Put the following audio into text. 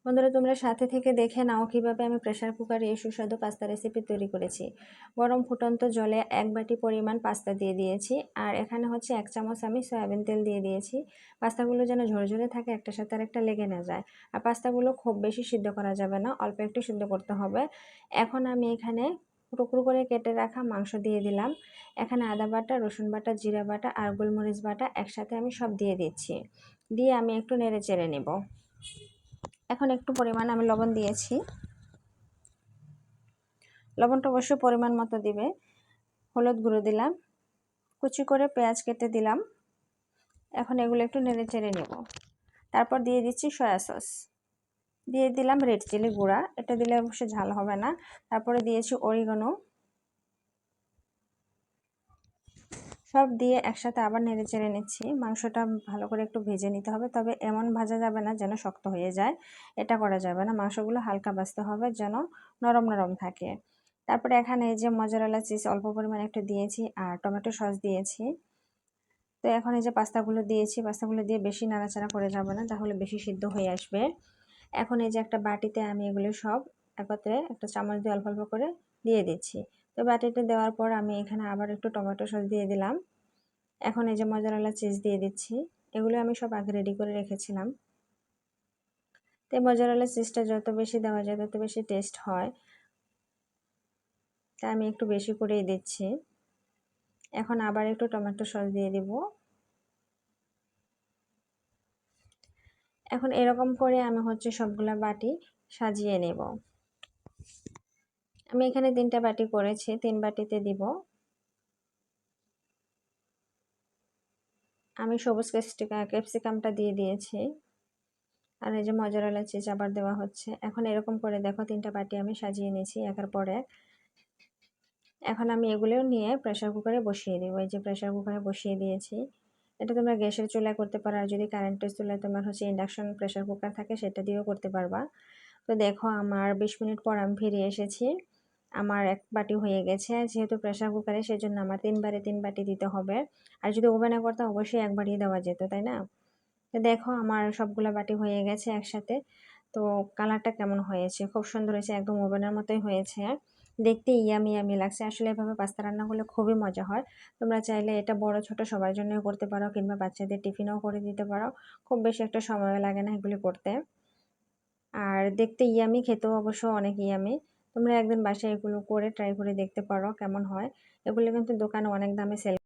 বন্ধুরা, তোমরা সাথে থেকে দেখে নাও কিভাবে আমি প্রেসার কুকারে এই সুস্বাদু পাস্তা রেসিপি তৈরি করেছি। গরম ফুটন্ত জলে 1 বাটি পরিমাণ পাস্তা দিয়ে দিয়েছি, আর এখানে হচ্ছে 1 চামচ আমি সয়াবিন তেল দিয়ে দিয়েছি। পাস্তাগুলো যেন ঝরঝরে থাকে, একটার সাথে আরেকটা লেগে না যায়। আর পাস্তাগুলো খুব বেশি সিদ্ধ করা যাবে না, অল্প একটু সিদ্ধ করতে হবে। এখন আমি এখানে টুকরো করে কেটে রাখা মাংস দিয়ে দিলাম। এখানে আদা বাটা, রসুন বাটা, জিরা বাটা আর গোলমরিচ বাটা একসাথে আমি সব দিয়ে দিচ্ছি। দিয়ে আমি একটু নেড়ে চেড়ে নেব। এখন একটু পরিমাণ আমি লবণ দিয়েছি, লবণটা অবশ্যই পরিমাণ মতো দিবে। হলুদ গুঁড়ো দিলাম, কুচি করে পেঁয়াজ কেটে দিলাম। এখন এগুলো একটু নেড়ে চেড়ে নেব। তারপর দিয়ে দিচ্ছি সয়া সস, দিয়ে দিলাম রেড চিলি গুঁড়া, এটা দিলে অবশ্য ঝাল হবে না। তারপরে দিয়েছি অরিগানো। সব দিয়ে একসাথে আবার নেড়ে চেড়ে নিচ্ছি। মাংসটা ভালো করে একটু ভেজে নিতে হবে, তবে এমন ভাজা যাবে না যেন শক্ত হয়ে যায়, এটা করা যাবে না। মাংসগুলো হালকা ভাজতে হবে যেন নরম নরম থাকে। তারপরে এখানে এই যে মজারেলা চিজ অল্প পরিমাণে একটু দিয়েছি আর টমেটো সস দিয়েছি। তো এখন এই যে পাস্তাগুলো দিয়েছি, পাস্তাগুলো দিয়ে বেশি নাড়াচাড়া করে যাবে না, তাহলে বেশি সিদ্ধ হয়ে আসবে। এখন এই যে একটা বাটিতে আমি এগুলো সব একত্রে একটা চামচ দিয়ে অল্প অল্প করে দিয়ে দিচ্ছি। তো বাটিতে দেওয়ার পর আমি এখানে আবার একটু টমেটো সস দিয়ে দিলাম। এখন এই যে মজারেলা চিজ দিয়ে দিচ্ছি। এগুলো আমি সব আগে রেডি করে রেখেছিলাম। তো মজারেলা চিজটা যত বেশি দেওয়া যায় তত বেশি টেস্ট হয়, তাই আমি একটু বেশি করেই দিচ্ছি। এখন আবার একটু টমেটো সস দিয়ে দিব। এখন এরকম করে আমি হচ্ছে সবগুলা বাটি সাজিয়ে নেব। আমি এখানে 3টা বাটি করেছি, 3 বাটিতে দিব। আমি সবুজ ক্যাপসিকামটা দিয়ে দিয়েছি, আর এই যে মজারেলা চিজ আবার দেওয়া হচ্ছে। এখন এরকম করে দেখো 3টা বাটি আমি সাজিয়ে নিয়েছি একের পর এক। এখন আমি এগুলো নিয়ে প্রেসার কুকারে বসিয়ে দেবো। এই যে প্রেসার কুকারে বসিয়ে দিয়েছি। এটা তোমরা গ্যাসের চুলায় করতে পারো, আর যদি কারেন্টের চুলায় তোমার হচ্ছে ইন্ডাকশন প্রেসার কুকার থাকে সেটা দিয়েও করতে পারবা। তো দেখো আমার 20 মিনিট পর আমি ফিরে এসেছি। আমার 1 বাটি হয়ে গেছে। যেহেতু প্রেসার কুকারে সেজন্য আমার 3 বারে 3 বাটি দিতে হবে। আর যদি ওভেনে করতে অবশ্যই 1 বাটি দেওয়া যেত, তাই না? তো দেখো আমার সবগুলা বাটি হয়ে গেছে একসাথে। তো কালারটা কেমন হয়েছে, খুব সুন্দর হয়েছে, একদম ওভেনের মতোই হয়েছে। দেখতে ইয়ামি ইয়ামি লাগছে। আসলে এভাবে পাস্তা রান্না করলে খুবই মজা হয়। তোমরা চাইলে এটা বড় ছোট সবার জন্যই করতে পারো, কিংবা বাচ্চাদের টিফিনেও করে দিতে পারো। খুব বেশি একটা সময় লাগে না এগুলি করতে। আর দেখতে ইয়ামি, খেতেও অবশ্য অনেক ইয়ামি। তোমরা একদিন বাসায় এগুলো করে ট্রাই করে দেখতে পারো কেমন হয়। এগুলো কিন্তু দোকানে অনেক দামে সেল